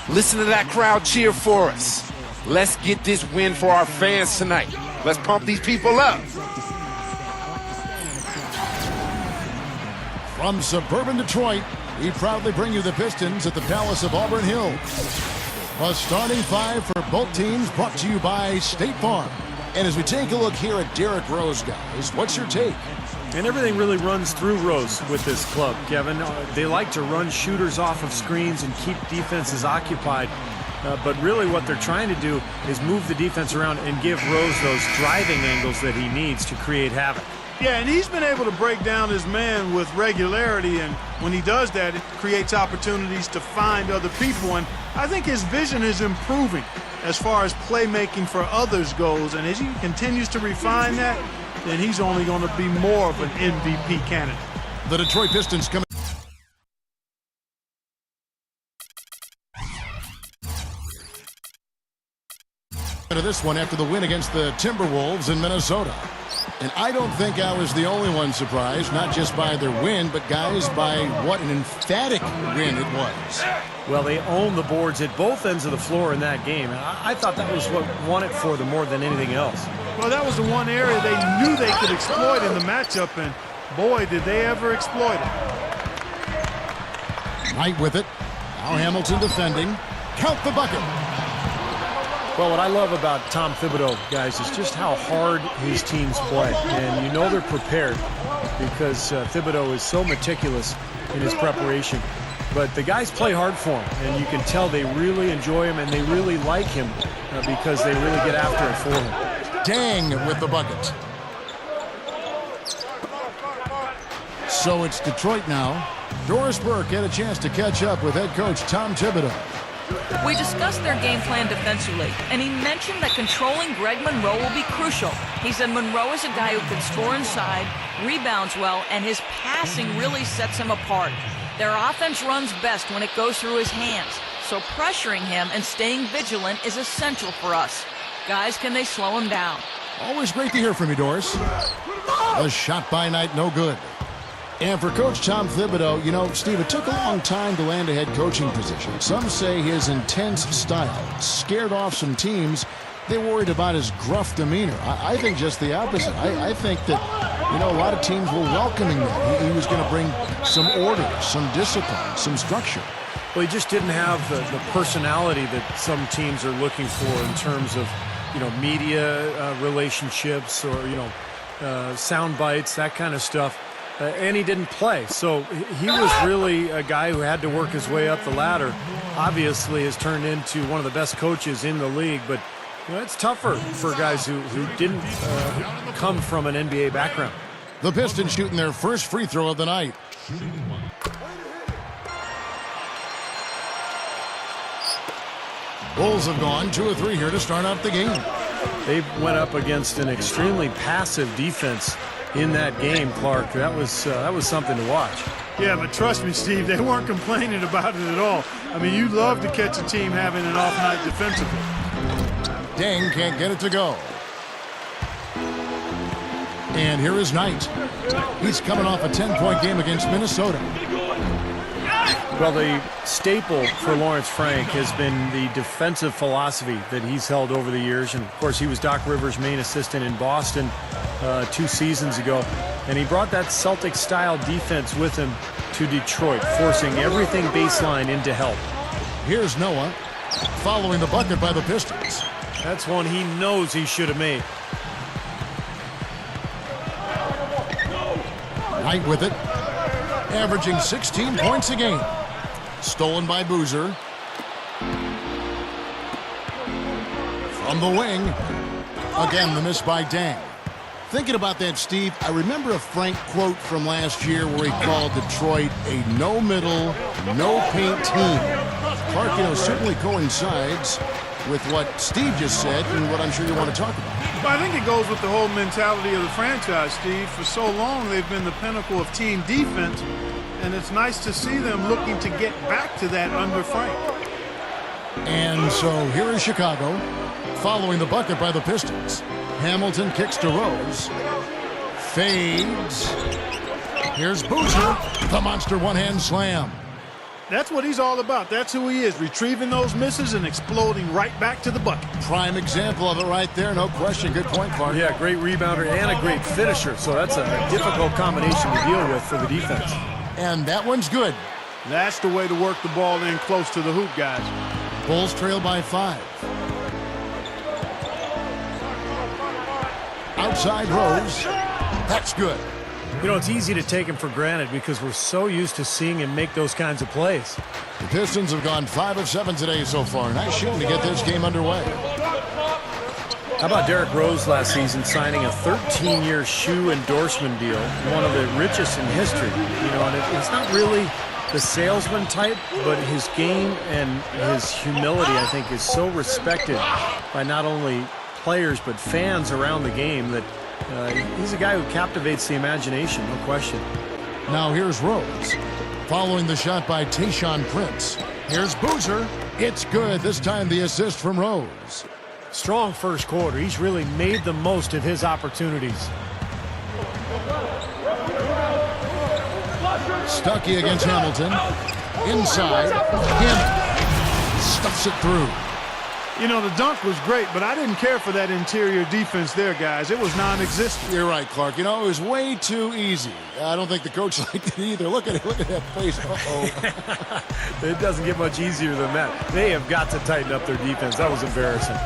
Listen to that crowd cheer for us. Let's get this win for our fans tonight. Let's pump these people up. From suburban Detroit, we proudly bring you the Pistons at the Palace of Auburn Hills. A starting five for both teams brought to you by State Farm. And as we take a look here at Derrick Rose, guys, what's your take? And everything really runs through Rose with this club, Kevin. They like to run shooters off of screens and keep defenses occupied. But really what they're trying to do is move the defense around and give Rose those driving angles that he needs to create havoc. Yeah, and he's been able to break down his man with regularity, and when he does that, it creates opportunities to find other people, and I think his vision is improving as far as playmaking for others goes, and as he continues to refine that, then he's only going to be more of an MVP candidate. The Detroit Pistons come into this one after the win against the Timberwolves in Minnesota. And I don't think I was the only one surprised, not just by their win, but guys, by what an emphatic win it was. Well, they owned the boards at both ends of the floor in that game. And I thought that was what won it for them more than anything else. Well, that was the one area they knew they could exploit in the matchup, and boy, did they ever exploit it. Knight with it. Now Hamilton defending. Count the bucket. Well, what I love about Tom Thibodeau, guys, is just how hard his teams play. And you know they're prepared because Thibodeau is so meticulous in his preparation. But the guys play hard for him, and you can tell they really enjoy him and they really like him because they really get after it for him. Dang with the bucket. So it's Detroit now. Doris Burke had a chance to catch up with head coach Tom Thibodeau. We discussed their game plan defensively, and he mentioned that controlling Greg Monroe will be crucial. He said Monroe is a guy who can score inside, rebounds well, and his passing really sets him apart. Their offense runs best when it goes through his hands, so pressuring him and staying vigilant is essential for us. Guys, can they slow him down? Always great to hear from you, Doris. A shot by Knight, no good. And for Coach Tom Thibodeau, you know, Steve, it took a long time to land a head coaching position. Some say his intense style scared off some teams. They worried about his gruff demeanor. I think just the opposite. I think that, you know, a lot of teams were welcoming that. He was going to bring some order, some discipline, some structure. Well, he just didn't have the personality that some teams are looking for in terms of, you know, media relationships or, you know, sound bites, that kind of stuff. And he didn't play. So he was really a guy who had to work his way up the ladder. Obviously has turned into one of the best coaches in the league, but you know, it's tougher for guys who didn't come from an NBA background. The Pistons shooting their first free throw of the night. Bulls have gone 2 of 3 here to start out the game. They went up against an extremely passive defense in that game, Clark. That was something to watch. Yeah, but trust me, Steve, they weren't complaining about it at all. I mean, you'd love to catch a team having an off night defensively. Dang can't get it to go. And here is Knight. He's coming off a 10-point game against Minnesota. Well, the staple for Lawrence Frank has been the defensive philosophy that he's held over the years. And, of course, he was Doc Rivers' main assistant in Boston 2 seasons ago. And he brought that Celtic-style defense with him to Detroit, forcing everything baseline into help. Here's Noah following the bucket by the Pistons. That's one he knows he should have made. Knight with it, averaging 16 points a game. Stolen by Boozer. From the wing. Again, the miss by Dang. Thinking about that, Steve, I remember a Frank quote from last year where he called Detroit a no-middle, no-paint team. Clark, you know, certainly coincides with what Steve just said and what I'm sure you want to talk about. Well, I think it goes with the whole mentality of the franchise, Steve. For so long, they've been the pinnacle of team defense, and it's nice to see them looking to get back to that under Frank. And so here is Chicago, following the bucket by the Pistons. Hamilton kicks to Rose. Fades. Here's Boozer. The monster one-hand slam. That's what he's all about. That's who he is, retrieving those misses and exploding right back to the bucket. Prime example of it right there, no question. Good point, Clark. Yeah, great rebounder and a great finisher, so that's a difficult combination to deal with for the defense. And that one's good. That's the way to work the ball in close to the hoop, guys. Bulls trail by 5. Outside Rose. That's good. You know, it's easy to take him for granted because we're so used to seeing him make those kinds of plays. The Pistons have gone 5 of 7 today so far. Nice shooting to get this game underway. How about Derrick Rose last season signing a 13-year shoe endorsement deal, one of the richest in history? You know, and it's not really the salesman type, but his game and his humility, I think, is so respected by not only players but fans around the game that he's a guy who captivates the imagination, no question. Now here's Rose. Following the shot by Tayshaun Prince. Here's Boozer. It's good. This time the assist from Rose. Strong first quarter. He's really made the most of his opportunities. Stuckey against Hamilton. Inside. Hammond stuffs it through. You know, the dunk was great, but I didn't care for that interior defense there, guys. It was non-existent. You're right, Clark. You know, it was way too easy. I don't think the coach liked it either. Look at it. Look at that face. Uh-oh. It doesn't get much easier than that. They have got to tighten up their defense. That was embarrassing.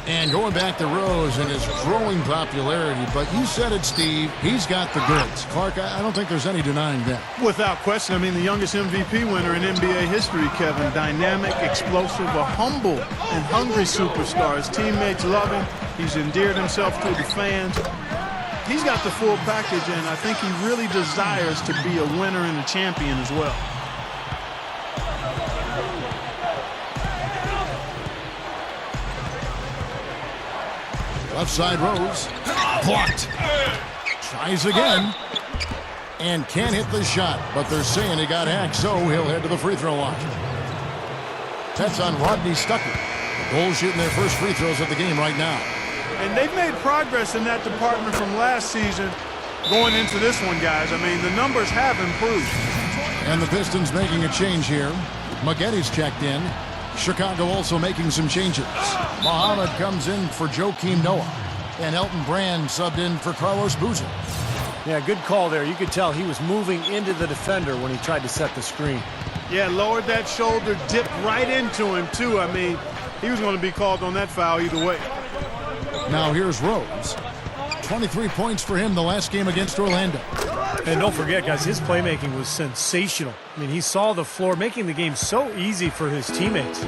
And going back to Rose and his growing popularity, but you said it, Steve, he's got the goods. Clark, I don't think there's any denying that. Without question. I mean, the youngest MVP winner in NBA history, Kevin. Dynamic, explosive, a humble and hungry superstar. His teammates love him. He's endeared himself to the fans. He's got the full package, and I think he really desires to be a winner and a champion as well. Left side Rose. Blocked. Tries again. And can't hit the shot. But they're saying he got hacked, so he'll head to the free throw line. That's on Rodney Stuckey. The Bulls shooting their first free throws of the game right now. And they've made progress in that department from last season going into this one, guys. I mean, the numbers have improved. And the Pistons making a change here. Maggetti's checked in. Chicago also making some changes. Muhammad comes in for Joakim Noah. And Elton Brand subbed in for Carlos Boozer. Yeah, good call there. You could tell he was moving into the defender when he tried to set the screen. Yeah, lowered that shoulder, dipped right into him, too. I mean, he was going to be called on that foul either way. Now here's Rose. 23 points for him the last game against Orlando. And don't forget, guys, his playmaking was sensational. I mean, he saw the floor, making the game so easy for his teammates.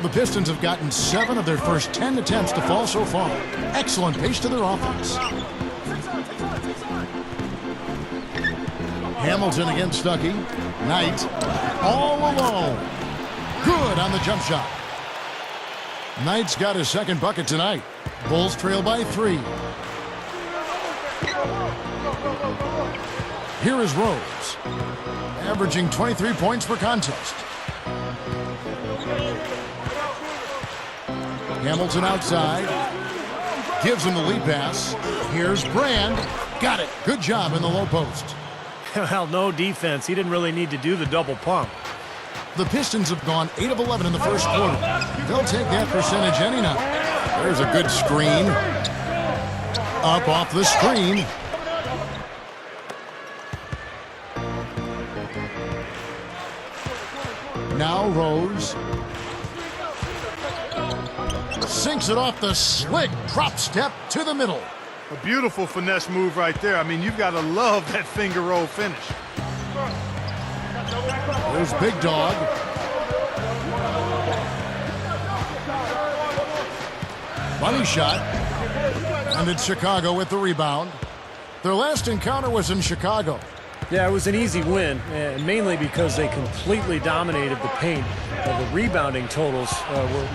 The Pistons have gotten 7 of their first 10 attempts to fall so far. Excellent pace to their offense. Hamilton against Stuckey. Knight all alone. Good on the jump shot. Knight's got his second bucket tonight. Bulls trail by 3. Here is Rose, averaging 23 points per contest. Hamilton outside, gives him the lead pass. Here's Brand, got it. Good job in the low post. Well, no defense. He didn't really need to do the double pump. The Pistons have gone 8 of 11 in the first quarter. They'll take that percentage any night. There's a good screen. Up off the screen. Now Rose. Sinks it off the slick drop step to the middle. A beautiful finesse move right there. I mean, you've got to love that finger roll finish. There's Big Dog. Money shot. And it's Chicago with the rebound. Their last encounter was in Chicago. Yeah, it was an easy win, and mainly because they completely dominated the paint. The rebounding totals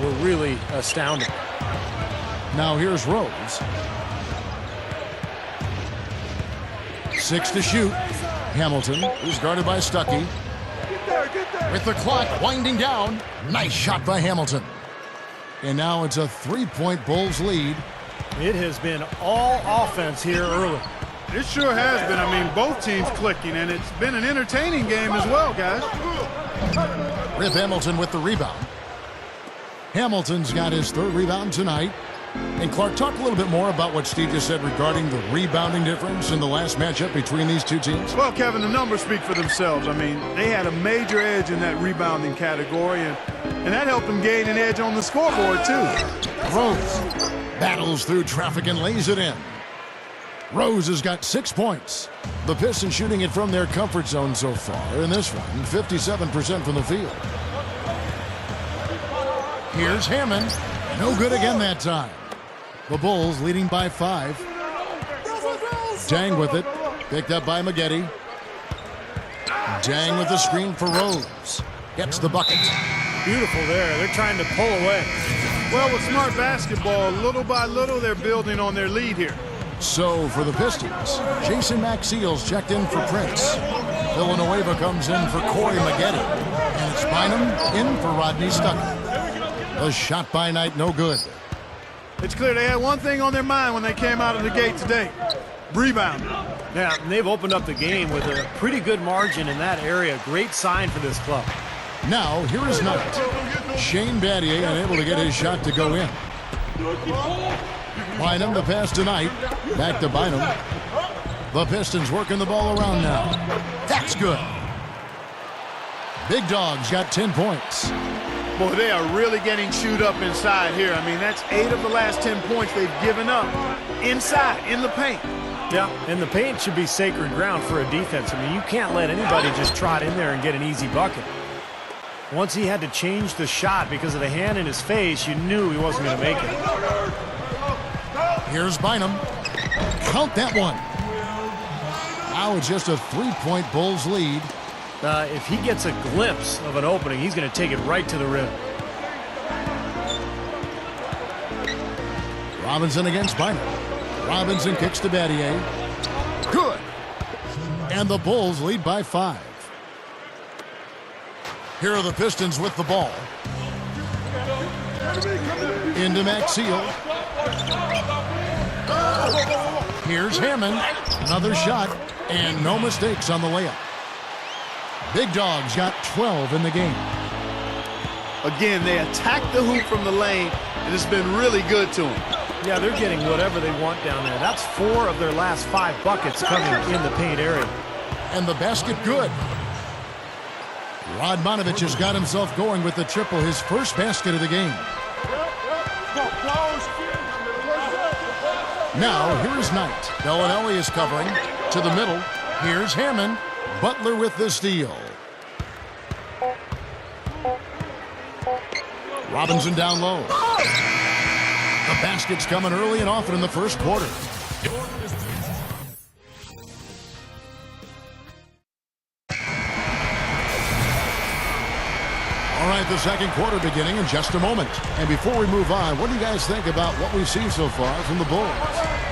were really astounding. Now here's Rose. 6 to shoot. Hamilton, who's guarded by Stuckey. With the clock winding down. Nice shot by Hamilton. And now it's a 3-point Bulls lead. It has been all offense here early. It sure has been. I mean, both teams clicking, and it's been an entertaining game as well, guys. Rip Hamilton with the rebound. Hamilton's got his 3rd rebound tonight. And Clark, talk a little bit more about what Steve just said regarding the rebounding difference in the last matchup between these two teams. Well, Kevin, the numbers speak for themselves. I mean, they had a major edge in that rebounding category, and that helped them gain an edge on the scoreboard, too. Rose battles through traffic and lays it in. Rose has got 6 points. The Pistons shooting it from their comfort zone so far. In this one, 57% from the field. Here's Hammond. No good again that time. The Bulls leading by 5. Dang with it. Picked up by Maggette. Dang with the screen for Rose. Gets the bucket. Beautiful there. They're trying to pull away. Well, with smart basketball, little by little, they're building on their lead here. So for the Pistons, Jason Maxiell's checked in for Prince. Villanueva comes in for Corey Maggette. And it's Bynum in for Rodney Stuckey. The shot by Knight no good. It's clear they had one thing on their mind when they came out of the gate today. Rebounding. Yeah, and they've opened up the game with a pretty good margin in that area. Great sign for this club. Now, here is Knight. Shane Battier unable to get his shot to go in. Bynum, the pass to Knight. Back to Bynum. The Pistons working the ball around now. That's good. Big Dog's got 10 points. Boy, they are really getting chewed up inside here. I mean, that's 8 of the last 10 points they've given up inside, in the paint. Yeah, and the paint should be sacred ground for a defense. I mean, you can't let anybody just trot in there and get an easy bucket. Once he had to change the shot because of the hand in his face, you knew he wasn't going to make it. Here's Bynum. Count that one. Now it's just a 3-point Bulls lead. If he gets a glimpse of an opening, he's going to take it right to the rim. Robinson against Bynum. Robinson kicks to Battier. Good. And the Bulls lead by 5. Here are the Pistons with the ball. Into Maxiell. Here's Hammond. Another shot. And no mistakes on the layup. Big Dog's got 12 in the game. Again, they attack the hoop from the lane, and it's been really good to them. Yeah, they're getting whatever they want down there. That's 4 of their last 5 buckets coming in the paint area. And the basket good. Radmanovich has got himself going with the triple, his first basket of the game. Now, here's Knight. Bellinelli is covering. To the middle. Here's Hammond. Butler with the steal. Robinson down low. The basket's coming early and often in the first quarter. All right, the second quarter beginning in just a moment. And before we move on, what do you guys think about what we've seen so far from the Bulls?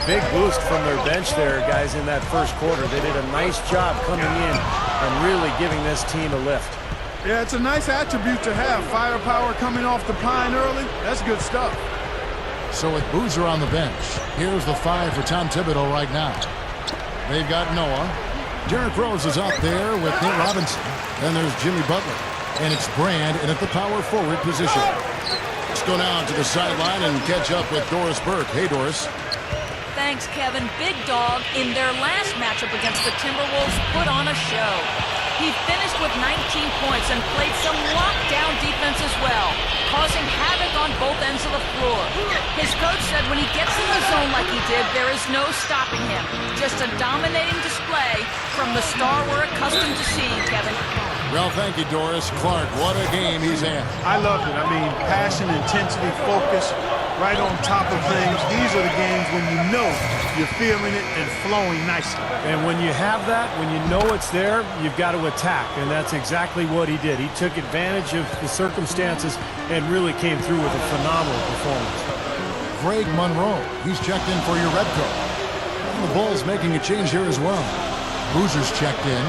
Big boost from their bench there, guys, in that first quarter. They did a nice job coming in and really giving this team a lift. Yeah, it's a nice attribute to have. Firepower coming off the pine early. That's good stuff. So with Boozer on the bench, here's the 5 for Tom Thibodeau right now. They've got Noah. Derrick Rose is out there with Nate Robinson. Then there's Jimmy Butler. And it's Brand in at the power forward position. Let's go now to the sideline and catch up with Doris Burke. Hey, Doris. Thanks, Kevin. Big Dog, in their last matchup against the Timberwolves, put on a show. He finished with 19 points and played some lockdown defense as well, causing havoc on both ends of the floor. His coach said when he gets in the zone like he did, there is no stopping him. Just a dominating display from the star we're accustomed to seeing, Kevin. Well, thank you, Doris. Clark, what a game he's had. I loved it. I mean, passion, intensity, focus, right on top of things. These are the games when you know you're feeling it and flowing nicely. And when you have that, when you know it's there, you've got to attack. And that's exactly what he did. He took advantage of the circumstances and really came through with a phenomenal performance. Greg Monroe, he's checked in for your Redco. And the Bulls making a change here as well. Boozer's checked in.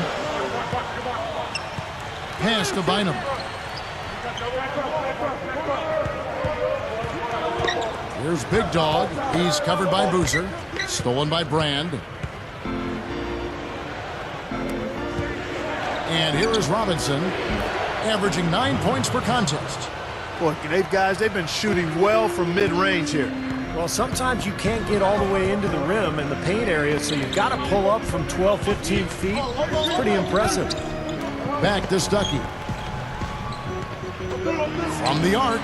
Pass to Bynum. Here's Big Dog. He's covered by Boozer. Stolen by Brand. And here is Robinson. averaging 9 points per contest. Boy, they've been shooting well from mid-range here. Well, sometimes you can't get all the way into the rim in the paint area, so you've got to pull up from 12, 15 feet. It's pretty impressive. Back to Stuckey. From the arc.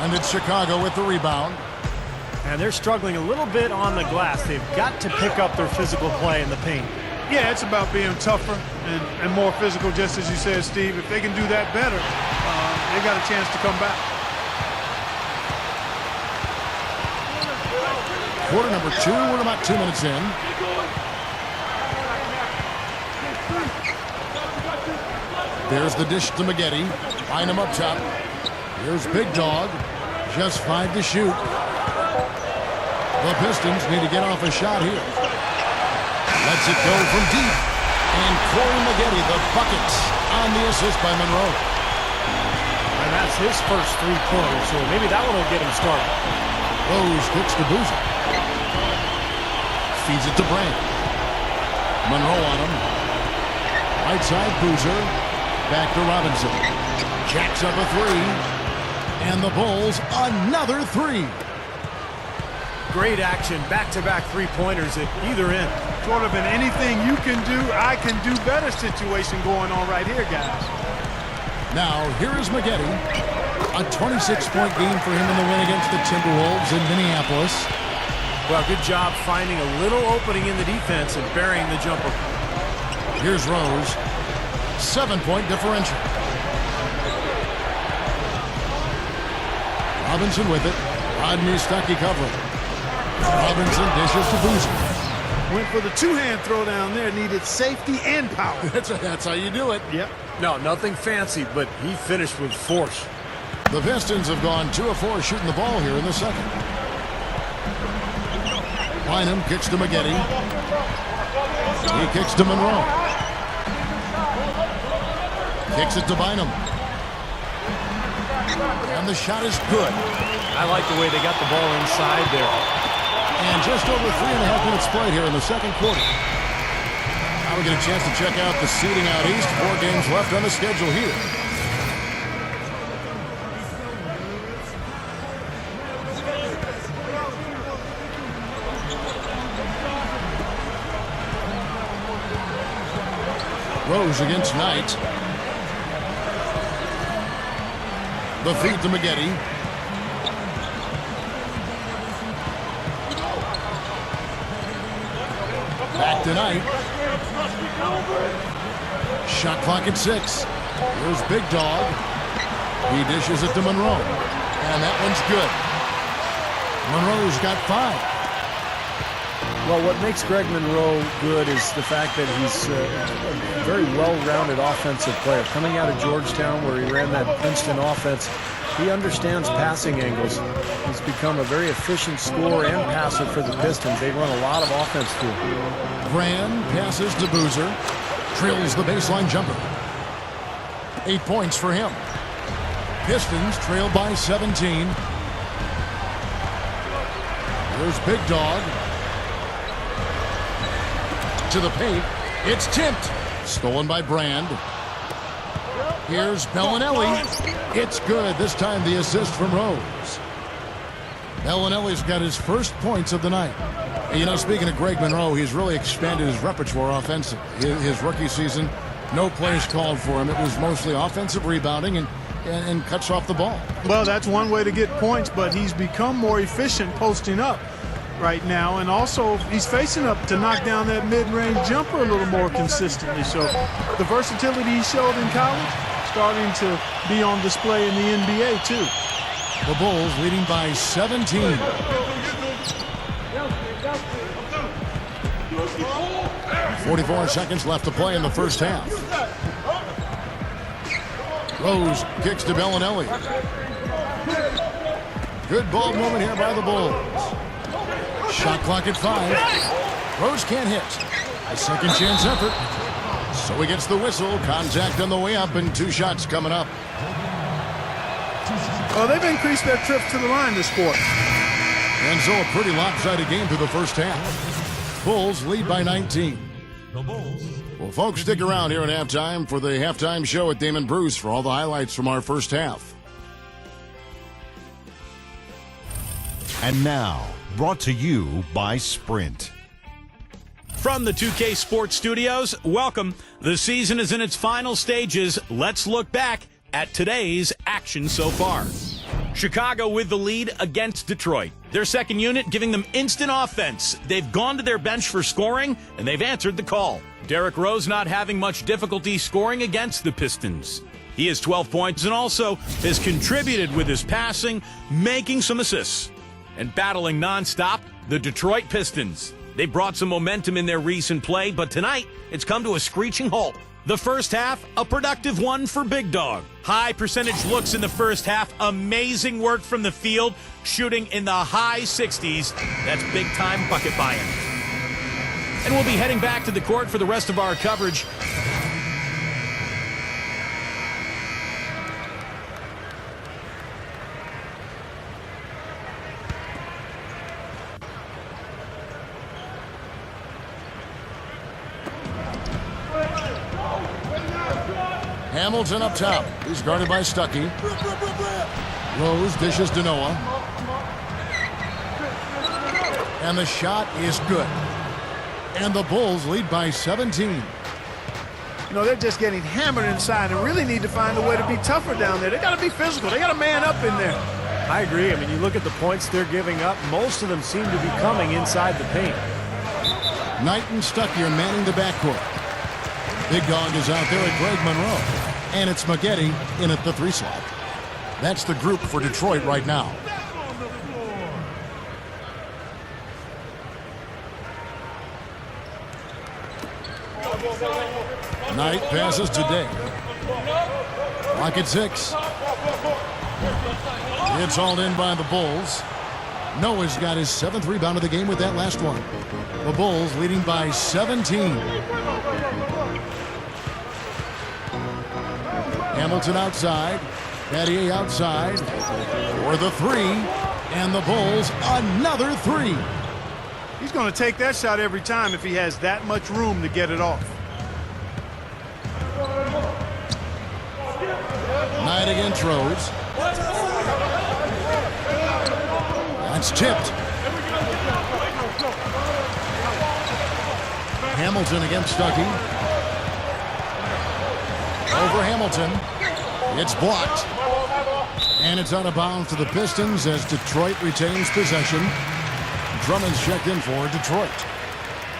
And it's Chicago with the rebound. And they're struggling a little bit on the glass. They've got to pick up their physical play in the paint. Yeah, it's about being tougher and more physical, just as you said, Steve. If they can do that better, they got a chance to come back. Quarter number 2, we're about 2 minutes in. There's the dish to Maggette. Find him up top. Here's Big Dog. Just 5 to shoot. The Pistons need to get off a shot here. Lets it go from deep. And Corey Maggette, the bucket on the assist by Monroe. And that's his first three-pointer, so maybe that one will get him started. Rose kicks to Boozer. Feeds it to Brand. Monroe on him. Right side Boozer. Back to Robinson. Jacks up a 3. And the Bulls another 3. Great action, back-to-back three-pointers at either end. Sort of an anything you can do, I can do better situation going on right here, guys. Now, here is Maggette. A 26-point game for him in the win against the Timberwolves in Minneapolis. Well, good job finding a little opening in the defense and burying the jumper. Here's Rose. 7-point differential. Robinson with it. Rodney Stuckey covering. Robinson dishes to Boozer. Went for the two-hand throw down there. Needed safety and power. That's how you do it. Yep. No, nothing fancy, but he finished with force. The Pistons have gone 2 of 4 shooting the ball here in the second. Bynum kicks to Maggette. He kicks to Monroe. Kicks it to Bynum. And the shot is good. I like the way they got the ball inside there. And just over 3.5 minutes played here in the second quarter. Now we get a chance to check out the seeding out east. 4 games left on the schedule here. Rose against Knight. The feed to Maggette. Back to Knight. Shot clock at 6. Here's Big Dog. He dishes it to Monroe. And that one's good. Monroe's got 5. Well, what makes Greg Monroe good is the fact that he's a very well-rounded offensive player. Coming out of Georgetown, where he ran that Princeton offense, he understands passing angles. He's become a very efficient scorer and passer for the Pistons. They run a lot of offense through him. Brand passes to Boozer. Drills the baseline jumper. 8 points for him. Pistons trail by 17. There's Big Dog. To the paint. It's tipped. Stolen by Brand. Here's Bellinelli. It's good. This time the assist from Rose. Bellinelli's got his first points of the night. And, you know, speaking of Greg Monroe, he's really expanded his repertoire offensively. His rookie season, no plays called for him. It was mostly offensive rebounding and cuts off the ball. Well, that's one way to get points, but he's become more efficient posting up right now, and also he's facing up to knock down that mid-range jumper a little more consistently. So the versatility he showed in college starting to be on display in the NBA too. The Bulls leading by 17. 44 seconds left to play in the first half. Rose kicks to Bellinelli. Good ball movement here by the Bulls. Shot clock at 5. Rose can't hit. A second chance effort. So he gets the whistle. Contact on the way up and 2 shots coming up. Well, they've increased their trips to the line this quarter. And so a pretty lopsided game through the first half. Bulls lead by 19. the Bulls. Well, folks, stick around here at halftime for the halftime show with Damon Bruce for all the highlights from our first half. And now, brought to you by Sprint. From the 2K Sports Studios, welcome. The season is in its final stages. Let's look back at today's action so far. Chicago with the lead against Detroit. Their second unit giving them instant offense. They've gone to their bench for scoring, and they've answered the call. Derrick Rose not having much difficulty scoring against the Pistons. He has 12 points and also has contributed with his passing, making some assists. And battling nonstop, the Detroit Pistons. They brought some momentum in their recent play, but tonight it's come to a screeching halt. The first half, a productive one for Big Dog. High percentage looks in the first half. Amazing work from the field, shooting in the high 60s. That's big-time bucket buying. And we'll be heading back to the court for the rest of our coverage. Hamilton up top. He's guarded by Stuckey. Rose dishes to Noah. And the shot is good. And the Bulls lead by 17. You know, they're just getting hammered inside and really need to find a way to be tougher down there. They got to be physical. They got to man up in there. I agree. I mean, you look at the points they're giving up, most of them seem to be coming inside the paint. Knight and Stuckey are manning the backcourt. Big Dog is out there at Greg Monroe. And it's Maggette in at the 3 slot. That's the group for Detroit right now. Knight passes to Day. Clock at 6. It's hauled in by the Bulls. Noah's got his 7th rebound of the game with that last one. The Bulls leading by 17. Hamilton outside. Battier outside for the 3. And the Bulls another 3. He's going to take that shot every time if he has that much room to get it off. Knight against Rose. That's tipped. Hamilton against Stuckey. Over Hamilton. It's blocked. And it's out of bounds to the Pistons as Detroit retains possession. Drummond's checked in for Detroit.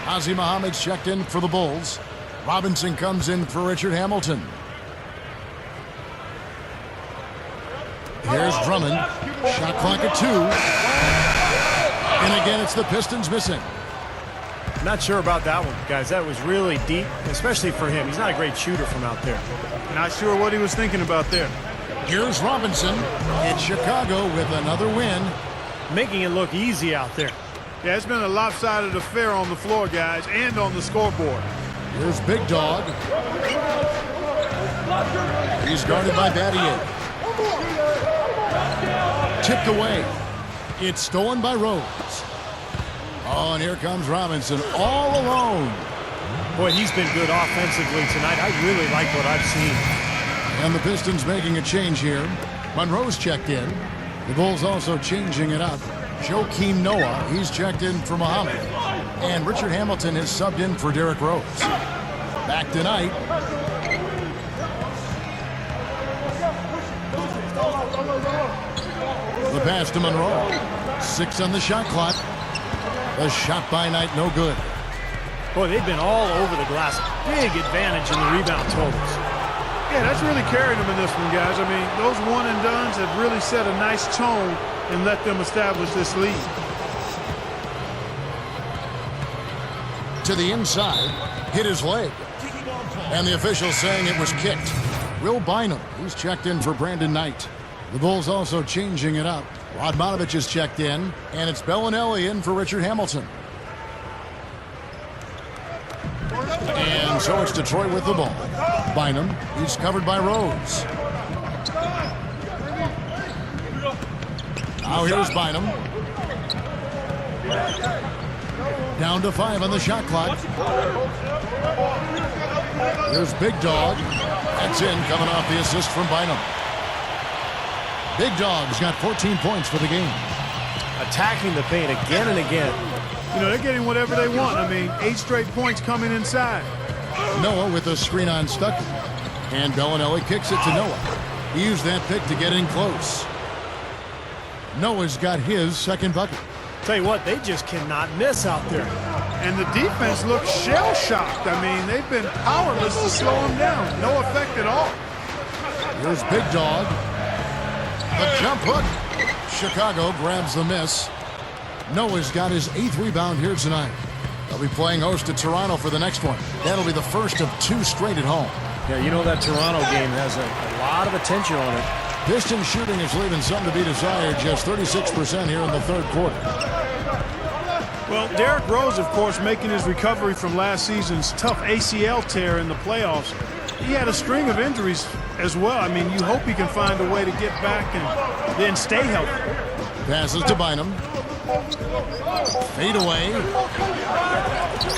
Ozzie Muhammad's checked in for the Bulls. Robinson comes in for Richard Hamilton. Here's Drummond. Shot clock at 2. And again, it's the Pistons missing. Not sure about that one, guys. That was really deep, especially for him. He's not a great shooter from out there. Not sure what he was thinking about there. Here's Robinson. It's Chicago with another win. Making it look easy out there. Yeah, it's been a lopsided affair on the floor, guys, and on the scoreboard. Here's Big Dog. He's guarded by Battier. Tipped away. It's stolen by Rose. Oh, and here comes Robinson all alone. Boy, he's been good offensively tonight. I really like what I've seen. And the Pistons making a change here. Monroe's checked in. The Bulls also changing it up. Joakim Noah, he's checked in for Muhammad. And Richard Hamilton is subbed in for Derrick Rose. Back tonight. The pass to Monroe. 6 on the shot clock. The shot by Knight, no good. Boy, they've been all over the glass. Big advantage in the rebound totals. Yeah, that's really carried them in this one, guys. I mean, those one-and-dones have really set a nice tone and let them establish this lead. To the inside, hit his leg. And the official saying it was kicked. Will Bynum, he's checked in for Brandon Knight. The Bulls also changing it up. Radmanovich is checked in, and it's Bellinelli in for Richard Hamilton. And so it's Detroit with the ball. Bynum, he's covered by Rose. Now here's Bynum. Down to 5 on the shot clock. Here's Big Dog. That's in, coming off the assist from Bynum. Big Dog's got 14 points for the game. Attacking the paint again and again. You know, they're getting whatever they want. I mean, 8 straight points coming inside. Noah with a screen on Stuckey. And Bellinelli kicks it to Noah. He used that pick to get in close. Noah's got his second bucket. Tell you what, they just cannot miss out there. And the defense looks shell-shocked. I mean, they've been powerless to slow them down. No effect at all. Here's Big Dog. The jump hook. Chicago grabs the miss. Noah's got his 8th rebound here tonight. They'll be playing host to Toronto for the next one. That'll be the first of 2 straight at home. Yeah, you know that Toronto game has a lot of attention on it. Piston shooting is leaving some to be desired. Just 36% here in the third quarter. Well, Derrick Rose, of course, making his recovery from last season's tough ACL tear in the playoffs. He had a string of injuries as well. I mean, you hope he can find a way to get back and then stay healthy. Passes to Bynum. Fade away.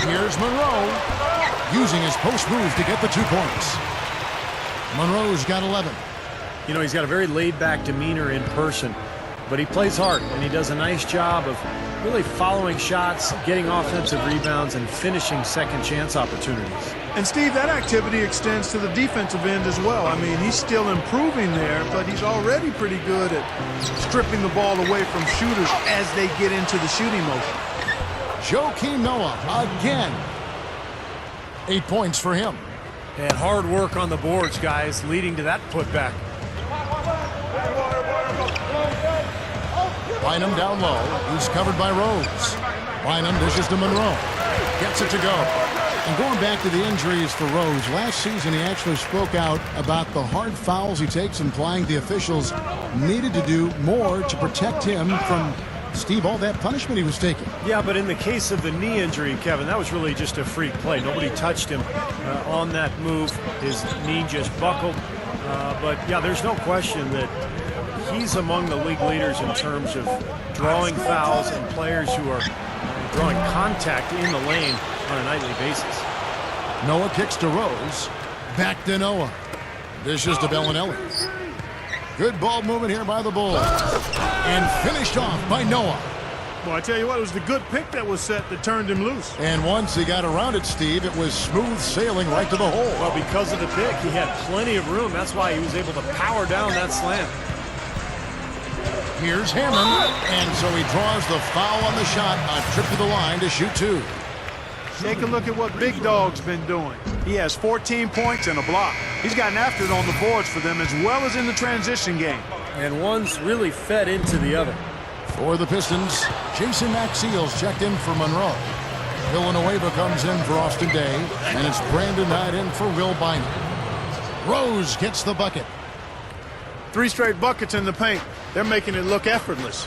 Here's Monroe. Using his post move to get the 2 points. Monroe's got 11. You know, he's got a very laid-back demeanor in person, but he plays hard, and he does a nice job of really following shots, getting offensive rebounds, and finishing second-chance opportunities. And, Steve, that activity extends to the defensive end as well. I mean, he's still improving there, but he's already pretty good at stripping the ball away from shooters as they get into the shooting motion. Joakim Noah again. 8 points for him. And hard work on the boards, guys, leading to that putback. Bynum down low. He's covered by Rose. Bynum dishes to Monroe. Gets it to go. And going back to the injuries for Rose, last season he actually spoke out about the hard fouls he takes, implying the officials needed to do more to protect him from, Steve, all that punishment he was taking. Yeah, but in the case of the knee injury, Kevin, that was really just a freak play. Nobody touched him on that move. His knee just buckled. But, yeah, there's no question that he's among the league leaders in terms of drawing fouls and players who are drawing contact in the lane on a nightly basis. Noah kicks to Rose. Back to Noah. Dishes to Bellinelli. Good ball movement here by the Bulls. And finished off by Noah. Well, I tell you what, it was the good pick that was set that turned him loose. And once he got around it, Steve, it was smooth sailing right to the hole. Well, because of the pick, he had plenty of room. That's why he was able to power down that slam. Here's Hammond, and so he draws the foul on the shot, a trip to the line to shoot 2. Take a look at what Big Dog's been doing. He has 14 points and a block. He's gotten after it on the boards for them as well as in the transition game. And one's really fed into the other. For the Pistons, Jason Maxiel's checked in for Monroe. Villanueva comes in for Austin Day, and it's Brandon Knight in for Will Bynum. Rose gets the bucket. 3 straight buckets in the paint. They're making it look effortless.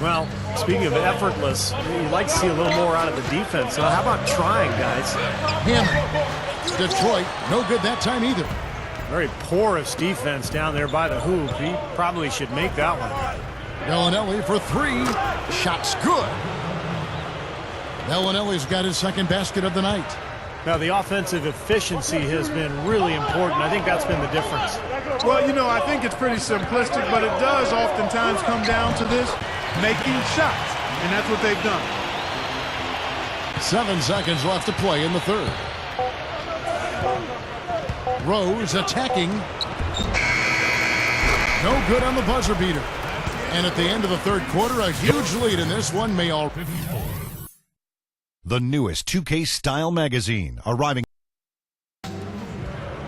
Well, speaking of effortless, you'd like to see a little more out of the defense. So how about trying, guys? Hammond. Detroit, no good that time either. Very porous defense down there by the hoop. He probably should make that one. Bellinelli for 3. Shot's good. Bellinelli's got his second basket of the night. Now, the offensive efficiency has been really important. I think that's been the difference. Well, you know, I think it's pretty simplistic, but it does oftentimes come down to this, making shots, and that's what they've done. 7 seconds left to play in the third. Rose attacking. No good on the buzzer beater. And at the end of the third quarter, a huge lead in this one may all... The newest 2K Style magazine arriving.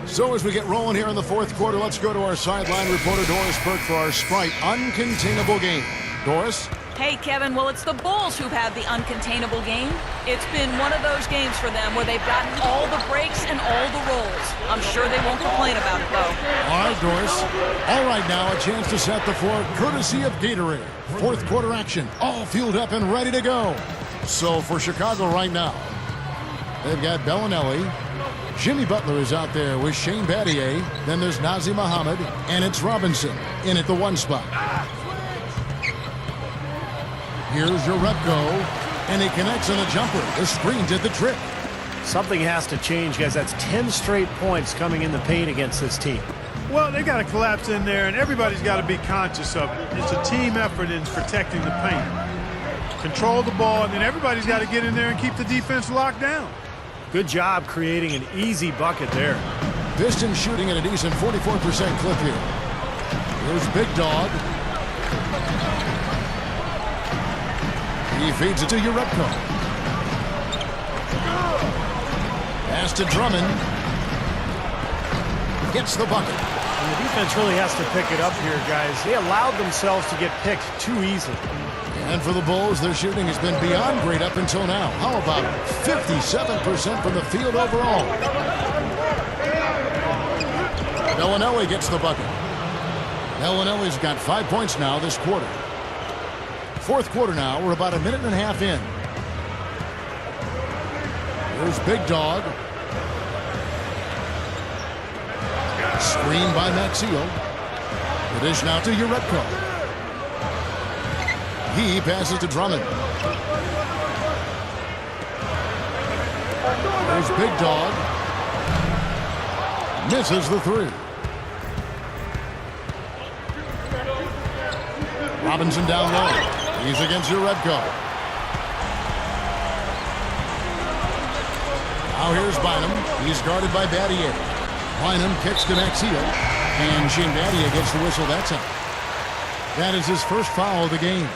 So as we get rolling here in the fourth quarter, let's go to our sideline reporter Doris Burke for our Sprite Uncontainable Game. Doris? Hey, Kevin, well, it's the Bulls who've had the uncontainable game. It's been one of those games for them where they've gotten all the breaks and all the rolls. I'm sure they won't complain about it, though. All right, Doris. All right, now a chance to set the floor courtesy of Gatorade. Fourth quarter action, all fueled up and ready to go. So for Chicago right now, they've got Bellinelli. Jimmy Butler is out there with Shane Battier. Then there's Nazir Muhammad, and it's Robinson in at the 1 spot. Here's Jerebko. And he connects on the jumper. The screen did the trick. Something has to change, guys. That's 10 straight points coming in the paint against this team. Well, they got to collapse in there, and everybody's got to be conscious of it. It's a team effort in protecting the paint. Control the ball, and then everybody's got to get in there and keep the defense locked down. Good job creating an easy bucket there. Pistons shooting at a decent 44% clip here. Here's Big Dog. He feeds it to Urebko. Pass to Drummond. Gets the bucket. And the defense really has to pick it up here, guys. They allowed themselves to get picked too easily. And for the Bulls, their shooting has been beyond great up until now. How about 57% from the field overall? Bellinelli gets the bucket. Bellinelli's got 5 points now this quarter. Fourth quarter now. We're about a minute and a half in. Here's Big Dog. Screen by Maxiel. The dish now to Urebko. He passes to Drummond. There's Big Dog. Misses the three. Robinson down low. He's against Urebko. Now here's Bynum. He's guarded by Battier. Bynum kicks to Maxiel. And Shane Battier gets the whistle that time. That is his first foul of the game.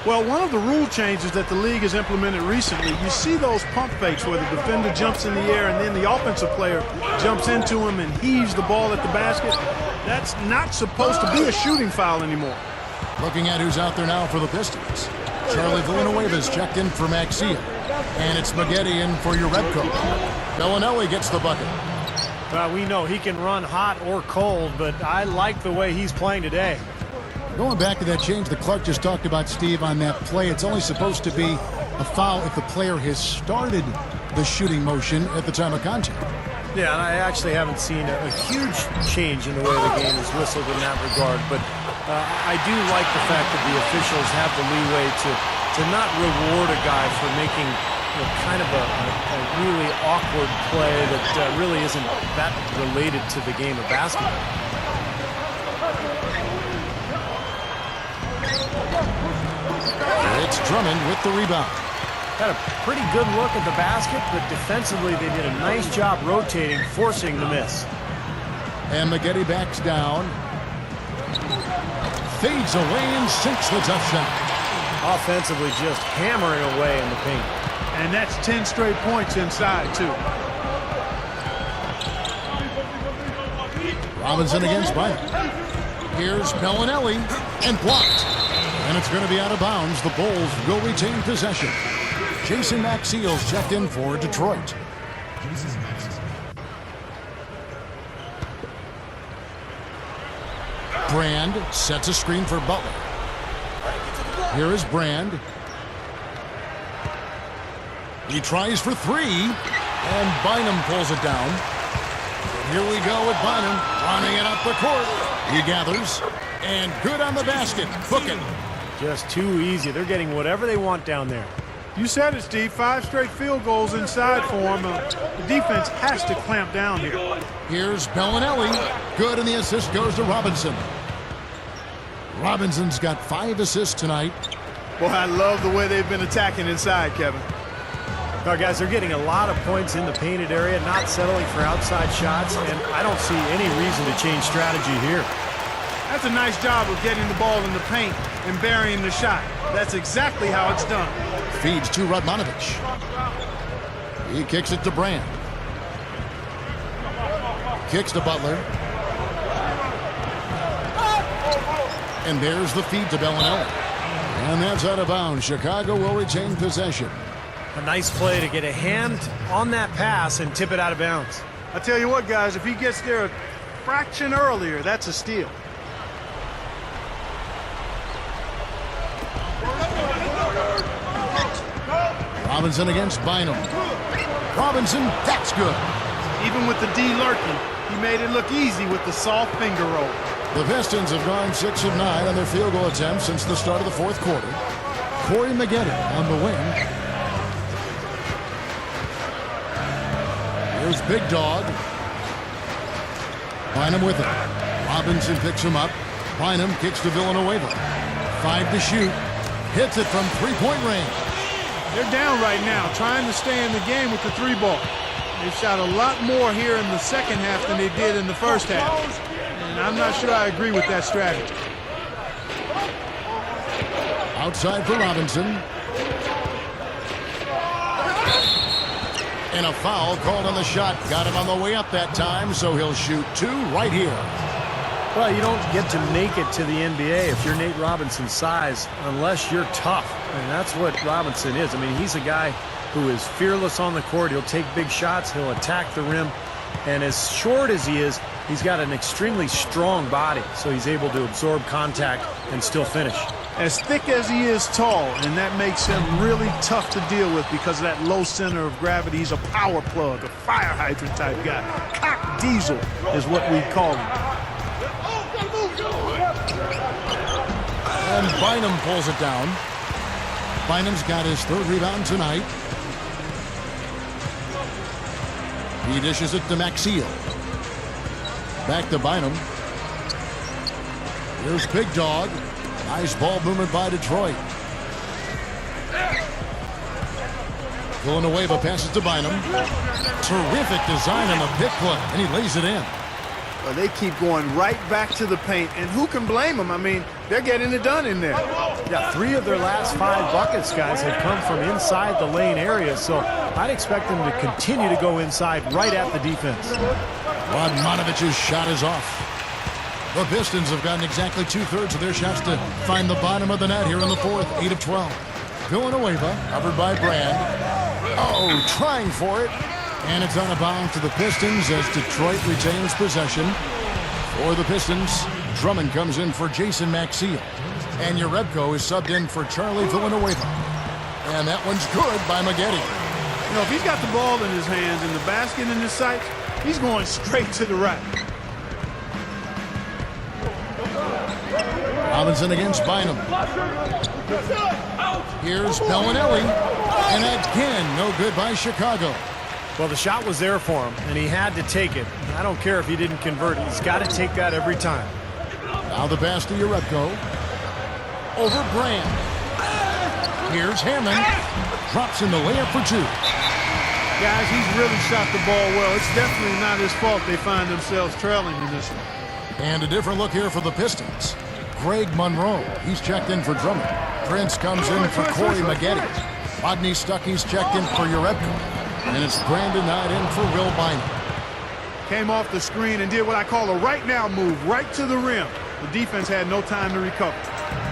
Well, one of the rule changes that the league has implemented recently, you see those pump fakes where the defender jumps in the air and then the offensive player jumps into him and heaves the ball at the basket. That's not supposed to be a shooting foul anymore. Looking at who's out there now for the Pistons. Charlie Villanueva's checked in for Maxiel. And it's Spaghetti in for Urebko. Bellinelli gets the bucket. Well, we know he can run hot or cold, but I like the way he's playing today. Going back to that change that Clark just talked about, Steve, on that play, it's only supposed to be a foul if the player has started the shooting motion at the time of contact. Yeah, and I actually haven't seen a huge change in the way the game is whistled in that regard, but I do like the fact that the officials have the leeway to not reward a guy for making kind of a really awkward play that really isn't that related to the game of basketball. It's Drummond with the rebound. Got a pretty good look at the basket, but defensively they did a nice job rotating, forcing the miss. And Maggette backs down. Fades away and sinks the tough shot. Offensively just hammering away in the paint. And that's 10 straight points inside, too. Robinson against Bynum. Here's Bellinelli and blocked. And it's going to be out of bounds. The Bulls will retain possession. Jason Maxiel's checked in for Detroit. Brand sets a screen for Butler. Here is Brand. He tries for three, and Bynum pulls it down. And here we go with Bynum running it up the court. He gathers, and good on the basket. Book it. Just too easy. They're getting whatever they want down there. You said it, Steve. 5 straight field goals inside for him. The defense has to clamp down here. Here's Bellinelli. Good, and the assist goes to Robinson. Robinson's got 5 assists tonight. Boy, I love the way they've been attacking inside, Kevin. Now, guys, they're getting a lot of points in the painted area, not settling for outside shots, and I don't see any reason to change strategy here. That's a nice job of getting the ball in the paint and burying the shot. That's exactly how it's done. Feeds to Radmanovich. He kicks it to Brand. Kicks to Butler. And there's the feed to Bellinelli. And that's out of bounds. Chicago will retain possession. A nice play to get a hand on that pass and tip it out of bounds. I tell you what, guys, if he gets there a fraction earlier, that's a steal. Robinson against Bynum. Robinson, that's good. Even with the D lurking, he made it look easy with the soft finger roll. The Pistons have gone 6 of 9 on their field goal attempts since the start of the fourth quarter. Corey Maggette on the wing. Here's Big Dog. Bynum with it. Robinson picks him up. Bynum kicks to Villanueva. 5 to shoot. Hits it from three-point range. They're down right now, trying to stay in the game with the 3-ball. They've shot a lot more here in the second half than they did in the first half. And I'm not sure I agree with that strategy. Outside for Robinson. And a foul called on the shot. Got him on the way up that time, so he'll shoot 2 right here. Well, you don't get to make it to the NBA if you're Nate Robinson's size unless you're tough. And that's what Robinson is. I mean, he's a guy who is fearless on the court. He'll take big shots. He'll attack the rim. And as short as he is, he's got an extremely strong body, so he's able to absorb contact and still finish. As thick as he is tall, and that makes him really tough to deal with because of that low center of gravity. He's a power plug, a fire hydrant type guy. Cock diesel is what we call him. And Bynum pulls it down. Bynum's got his 3rd rebound tonight. He dishes it to Maxiel. Back to Bynum. Here's Big Dog. Nice ball movement by Detroit. Villanueva passes to Bynum. Terrific design on the pick play, and he lays it in. Well, they keep going right back to the paint, and who can blame them? I mean, they're getting it done in there. Yeah, 3 of their last 5 buckets, guys, have come from inside the lane area, so I'd expect them to continue to go inside right at the defense. Radmanovic's shot is off. The Pistons have gotten exactly 2/3 of their shots to find the bottom of the net here in the 4th, 8 of 12. Villanueva, covered by Brand. Oh, trying for it. And it's out of bounds to the Pistons as Detroit retains possession. For the Pistons, Drummond comes in for Jason Maxiel. And Jerebko is subbed in for Charlie Villanueva. And that one's good by Maggette. You know, if he's got the ball in his hands and the basket in his sights, he's going straight to the rack. Robinson against Bynum. Here's Bellinelli. And again, no good by Chicago. Well, the shot was there for him, and he had to take it. I don't care if he didn't convert it. He's got to take that every time. Now the pass to Jerebko. Over Brand. Here's Hammond. Drops in the layup for 2. Guys, he's really shot the ball well. It's definitely not his fault they find themselves trailing in this one. And a different look here for the Pistons. Greg Monroe. He's checked in for Drummond. Prince comes in for Corey Maggette. Rodney Stuckey's checked in for Jerebko. And it's Brandon Knight in for Will Bynum. Came off the screen and did what I call a right now move, right to the rim. The defense had no time to recover.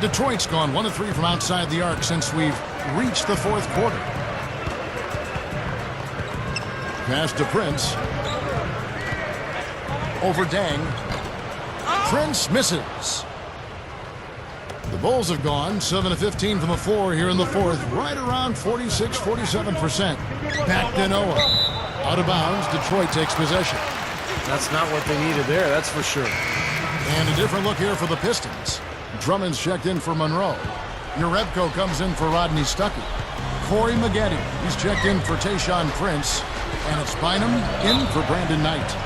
Detroit's gone 1 of 3 from outside the arc since we've reached the 4th quarter. Pass to Prince. Over Dang. Prince misses. The Bulls have gone 7 of 15 from the floor here in the 4th, right around 46-47%. Back to Noah. Out of bounds, Detroit takes possession. That's not what they needed there, that's for sure. And a different look here for the Pistons. Drummond's checked in for Monroe. Jerebko comes in for Rodney Stuckey. Corey Maggette, he's checked in for Tayshaun Prince. And it's Bynum in for Brandon Knight.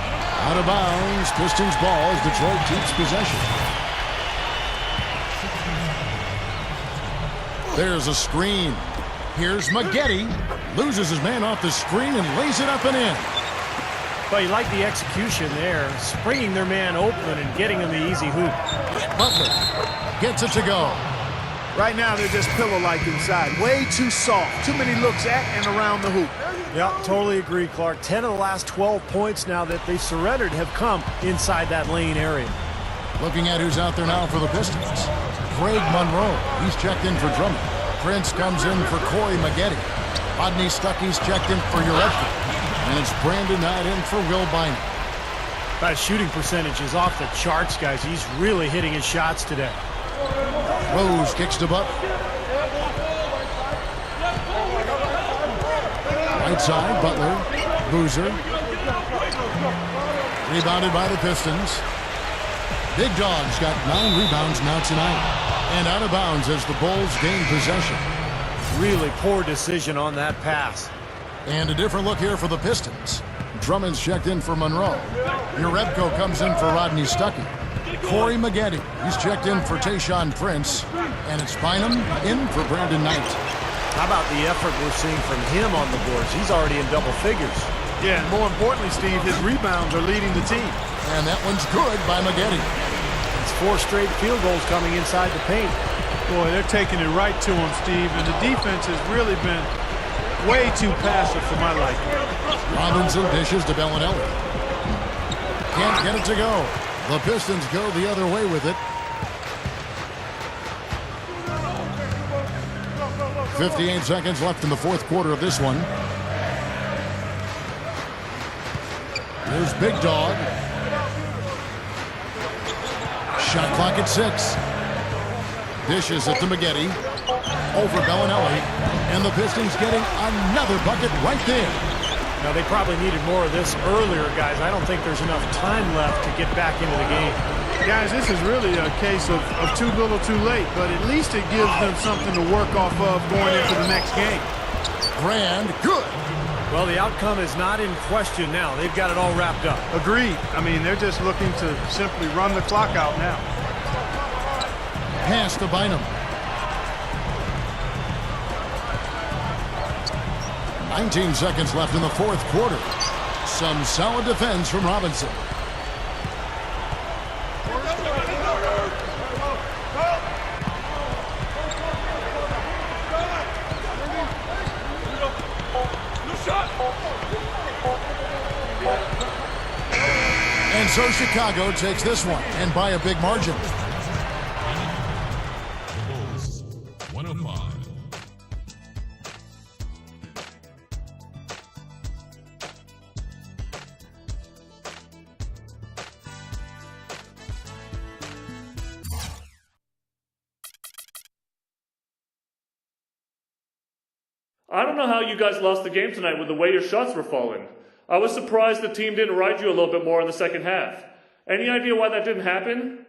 Out of bounds, Pistons ball as Detroit keeps possession. There's a screen. Here's Maggette. Loses his man off the screen and lays it up and in. But you like the execution there, springing their man open and getting him the easy hoop. Butler gets it to go. Right now, they're just pillow-like inside. Way too soft. Too many looks at and around the hoop. Yeah, totally agree, Clark. 10 of the last 12 points now that they surrendered have come inside that lane area. Looking at who's out there now for the Pistons. Greg Monroe, he's checked in for Drummond. Prince comes in for Corey Maggette. Rodney Stuckey's checked in for Jerebko. And it's Brandon Knight in for Will Bynum. That shooting percentage is off the charts, guys. He's really hitting his shots today. Rose kicks to Butler. Right side, Butler. Boozer. Rebounded by the Pistons. Big Dog's got 9 rebounds now tonight. And out of bounds as the Bulls gain possession. Really poor decision on that pass. And a different look here for the Pistons. Drummond's checked in for Monroe. Urebko comes in for Rodney Stuckey. Corey Maggette, he's checked in for Tayshaun Prince. And it's Bynum in for Brandon Knight. How about the effort we're seeing from him on the boards? He's already in double figures. Yeah, and more importantly, Steve, his rebounds are leading the team. And that one's good by Maggette. It's 4 straight field goals coming inside the paint. Boy, they're taking it right to him, Steve, and the defense has really been way too passive for my liking. Robinson dishes to Bellinelli. Can't get it to go. The Pistons go the other way with it. 58 seconds left in the fourth quarter of this one. Here's Big Dog. Shot clock at 6. Dishes it to Maggette. Over Bellinelli. And the Pistons getting another bucket right there. Now, they probably needed more of this earlier, guys. I don't think there's enough time left to get back into the game. Guys, this is really a case of too little too late, but at least it gives them something to work off of going into the next game. Grand, good. Well, the outcome is not in question now. They've got it all wrapped up. Agreed. I mean, they're just looking to simply run the clock out now. Pass to Bynum. 19 seconds left in the fourth quarter. Some solid defense from Robinson. And so Chicago takes this one, and by a big margin. I don't know how you guys lost the game tonight with the way your shots were falling. I was surprised the team didn't ride you a little bit more in the second half. Any idea why that didn't happen?